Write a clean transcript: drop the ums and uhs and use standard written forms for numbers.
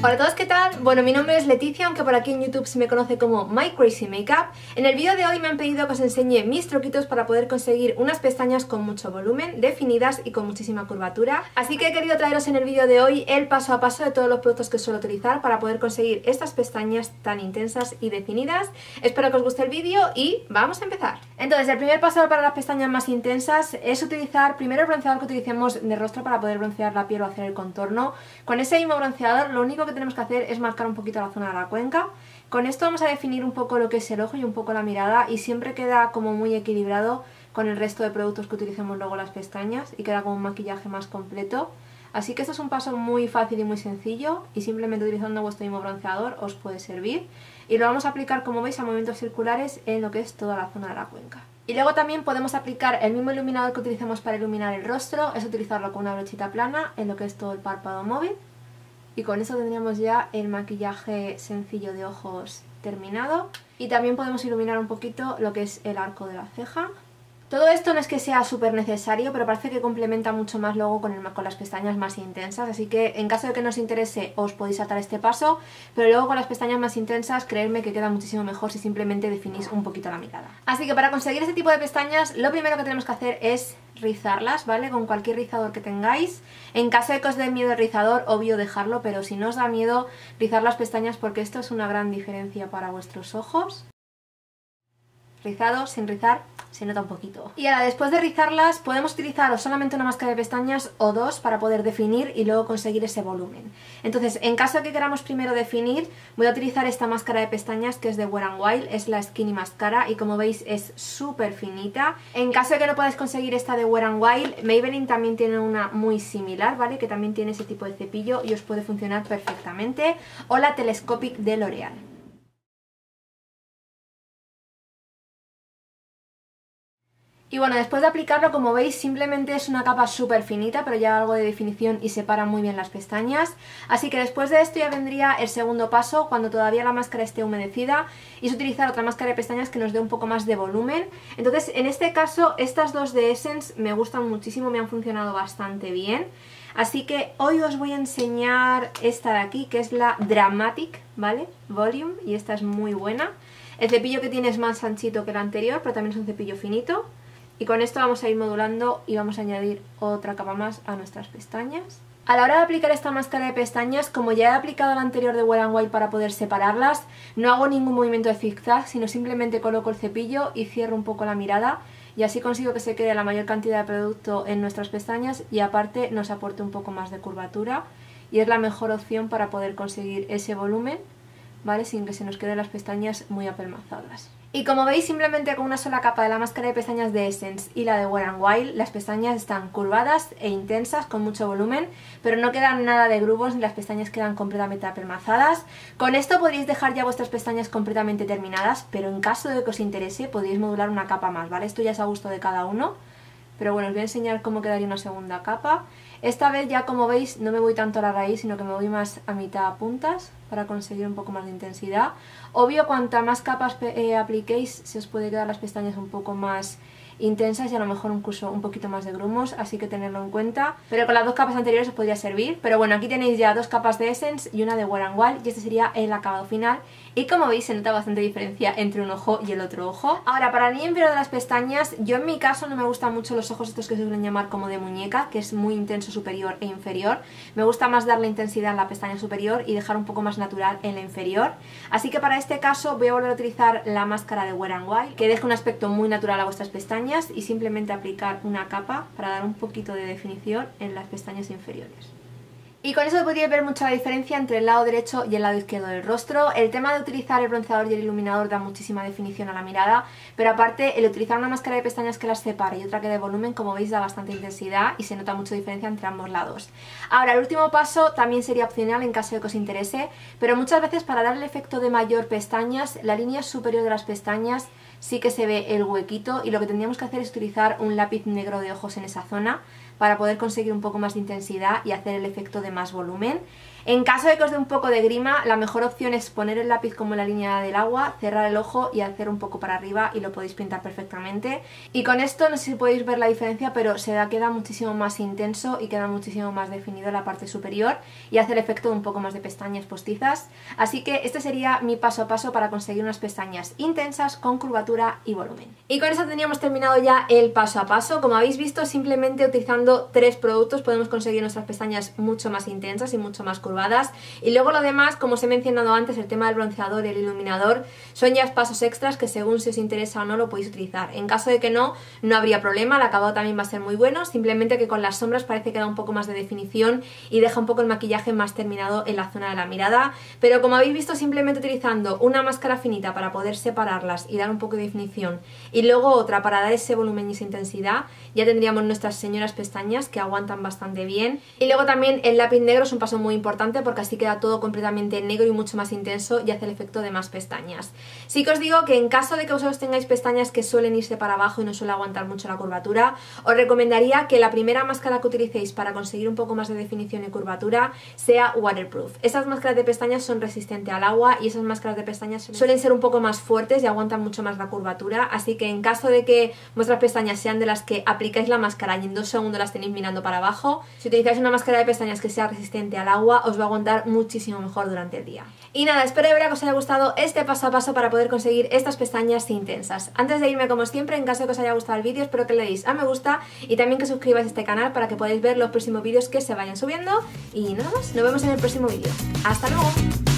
Hola a todos, ¿qué tal? Bueno, mi nombre es Leticia, aunque por aquí en YouTube se me conoce como My Crazy Makeup. En el vídeo de hoy me han pedido que os enseñe mis truquitos para poder conseguir unas pestañas con mucho volumen, definidas y con muchísima curvatura. Así que he querido traeros en el vídeo de hoy el paso a paso de todos los productos que suelo utilizar para poder conseguir estas pestañas tan intensas y definidas. Espero que os guste el vídeo y vamos a empezar. Entonces, el primer paso para las pestañas más intensas es utilizar primero el bronceador que utilicemos de rostro para poder broncear la piel o hacer el contorno. Con ese mismo bronceador lo único que tenemos que hacer es marcar un poquito la zona de la cuenca. Con esto vamos a definir un poco lo que es el ojo y un poco la mirada, y siempre queda como muy equilibrado con el resto de productos que utilicemos luego las pestañas y queda como un maquillaje más completo. Así que esto es un paso muy fácil y muy sencillo, y simplemente utilizando vuestro mismo bronceador os puede servir. Y lo vamos a aplicar, como veis, a movimientos circulares en lo que es toda la zona de la cuenca. Y luego también podemos aplicar el mismo iluminador que utilizamos para iluminar el rostro, es utilizarlo con una brochita plana en lo que es todo el párpado móvil. Y con eso tendríamos ya el maquillaje sencillo de ojos terminado. Y también podemos iluminar un poquito lo que es el arco de la ceja. Todo esto no es que sea súper necesario, pero parece que complementa mucho más luego con las pestañas más intensas. Así que en caso de que no os interese, os podéis saltar este paso, pero luego con las pestañas más intensas, creedme que queda muchísimo mejor si simplemente definís un poquito la mirada. Así que para conseguir este tipo de pestañas, lo primero que tenemos que hacer es rizarlas, ¿vale? Con cualquier rizador que tengáis. En caso de que os dé miedo el rizador, obvio dejarlo, pero si no os da miedo, rizar las pestañas, porque esto es una gran diferencia para vuestros ojos. Rizado, sin rizar, se nota un poquito. Y ahora, después de rizarlas, podemos utilizar o solamente una máscara de pestañas o dos para poder definir y luego conseguir ese volumen. Entonces, en caso de que queramos primero definir, voy a utilizar esta máscara de pestañas que es de Wet n Wild, es la Skinny Mascara, y como veis es súper finita. En caso de que no podáis conseguir esta de Wet n Wild, Maybelline también tiene una muy similar, ¿vale? Que también tiene ese tipo de cepillo y os puede funcionar perfectamente. O la Telescopic de L'Oreal. Y bueno, después de aplicarlo, como veis, simplemente es una capa súper finita, pero ya algo de definición y separa muy bien las pestañas. Así que después de esto ya vendría el segundo paso, cuando todavía la máscara esté humedecida, y es utilizar otra máscara de pestañas que nos dé un poco más de volumen. Entonces, en este caso, estas dos de Essence me gustan muchísimo, me han funcionado bastante bien. Así que hoy os voy a enseñar esta de aquí, que es la Dramatic, ¿vale? Volume, y esta es muy buena. El cepillo que tiene es más anchito que el anterior, pero también es un cepillo finito. Y con esto vamos a ir modulando y vamos a añadir otra capa más a nuestras pestañas. A la hora de aplicar esta máscara de pestañas, como ya he aplicado la anterior de Wet n Wild para poder separarlas, no hago ningún movimiento de zigzag, sino simplemente coloco el cepillo y cierro un poco la mirada, y así consigo que se quede la mayor cantidad de producto en nuestras pestañas y aparte nos aporte un poco más de curvatura, y es la mejor opción para poder conseguir ese volumen, ¿vale? Sin que se nos queden las pestañas muy apelmazadas. Y como veis, simplemente con una sola capa de la máscara de pestañas de Essence y la de Wet n Wild, las pestañas están curvadas e intensas, con mucho volumen, pero no quedan nada de grumos ni las pestañas quedan completamente apelmazadas. Con esto podréis dejar ya vuestras pestañas completamente terminadas, pero en caso de que os interese podéis modular una capa más, ¿vale? Esto ya es a gusto de cada uno, pero bueno, os voy a enseñar cómo quedaría una segunda capa. Esta vez ya, como veis, no me voy tanto a la raíz, sino que me voy más a mitad a puntas para conseguir un poco más de intensidad. Obvio, cuanta más capas apliquéis, se os puede quedar las pestañas un poco más intensas y a lo mejor incluso un poquito más de grumos, así que tenerlo en cuenta. Pero con las dos capas anteriores os podría servir. Pero bueno, aquí tenéis ya dos capas de Essence y una de Wet n Wild, y este sería el acabado final. Y como veis, se nota bastante diferencia entre un ojo y el otro ojo. Ahora, para el línea inferior de las pestañas, yo en mi caso no me gustan mucho los ojos estos que se suelen llamar como de muñeca, que es muy intenso superior e inferior. Me gusta más darle intensidad en la pestaña superior y dejar un poco más natural en la inferior. Así que para este caso voy a volver a utilizar la máscara de Wet n Wild, que deja un aspecto muy natural a vuestras pestañas, y simplemente aplicar una capa para dar un poquito de definición en las pestañas inferiores. Y con eso podríais ver mucha la diferencia entre el lado derecho y el lado izquierdo del rostro. El tema de utilizar el bronceador y el iluminador da muchísima definición a la mirada, pero aparte el utilizar una máscara de pestañas que las separe y otra que dé volumen, como veis, da bastante intensidad y se nota mucha diferencia entre ambos lados. Ahora, el último paso también sería opcional en caso de que os interese, pero muchas veces para dar el efecto de mayor pestañas, la línea superior de las pestañas sí que se ve el huequito, y lo que tendríamos que hacer es utilizar un lápiz negro de ojos en esa zona para poder conseguir un poco más de intensidad y hacer el efecto de más volumen. En caso de que os dé un poco de grima, la mejor opción es poner el lápiz como en la línea del agua, cerrar el ojo y hacer un poco para arriba y lo podéis pintar perfectamente. Y con esto no sé si podéis ver la diferencia, pero queda muchísimo más intenso y queda muchísimo más definido la parte superior y hace el efecto de un poco más de pestañas postizas. Así que este sería mi paso a paso para conseguir unas pestañas intensas con curvatura y volumen. Y con eso teníamos terminado ya el paso a paso. Como habéis visto, simplemente utilizando 3 productos podemos conseguir nuestras pestañas mucho más intensas y mucho más curvadas. Y luego lo demás, como os he mencionado antes, el tema del bronceador y el iluminador son ya pasos extras que según si os interesa o no lo podéis utilizar. En caso de que no, no habría problema, el acabado también va a ser muy bueno, simplemente que con las sombras parece que da un poco más de definición y deja un poco el maquillaje más terminado en la zona de la mirada, pero como habéis visto, simplemente utilizando una máscara finita para poder separarlas y dar un poco de definición y luego otra para dar ese volumen y esa intensidad, ya tendríamos nuestras señoras pestañas que aguantan bastante bien. Y luego también el lápiz negro es un paso muy importante porque así queda todo completamente negro y mucho más intenso y hace el efecto de más pestañas. Sí que os digo que en caso de que vosotros tengáis pestañas que suelen irse para abajo y no suele aguantar mucho la curvatura, os recomendaría que la primera máscara que utilicéis para conseguir un poco más de definición y curvatura sea waterproof. Esas máscaras de pestañas son resistentes al agua y esas máscaras de pestañas suelen ser un poco más fuertes y aguantan mucho más la curvatura, así que en caso de que vuestras pestañas sean de las que aplicáis la máscara y en 2 segundos las tenéis mirando para abajo, si utilizáis una máscara de pestañas que sea resistente al agua, os va a aguantar muchísimo mejor durante el día. Y nada, espero de verdad que os haya gustado este paso a paso para poder conseguir estas pestañas intensas. Antes de irme, como siempre, en caso de que os haya gustado el vídeo, espero que le deis a me gusta y también que suscribáis a este canal para que podáis ver los próximos vídeos que se vayan subiendo. Y nada más, nos vemos en el próximo vídeo. ¡Hasta luego!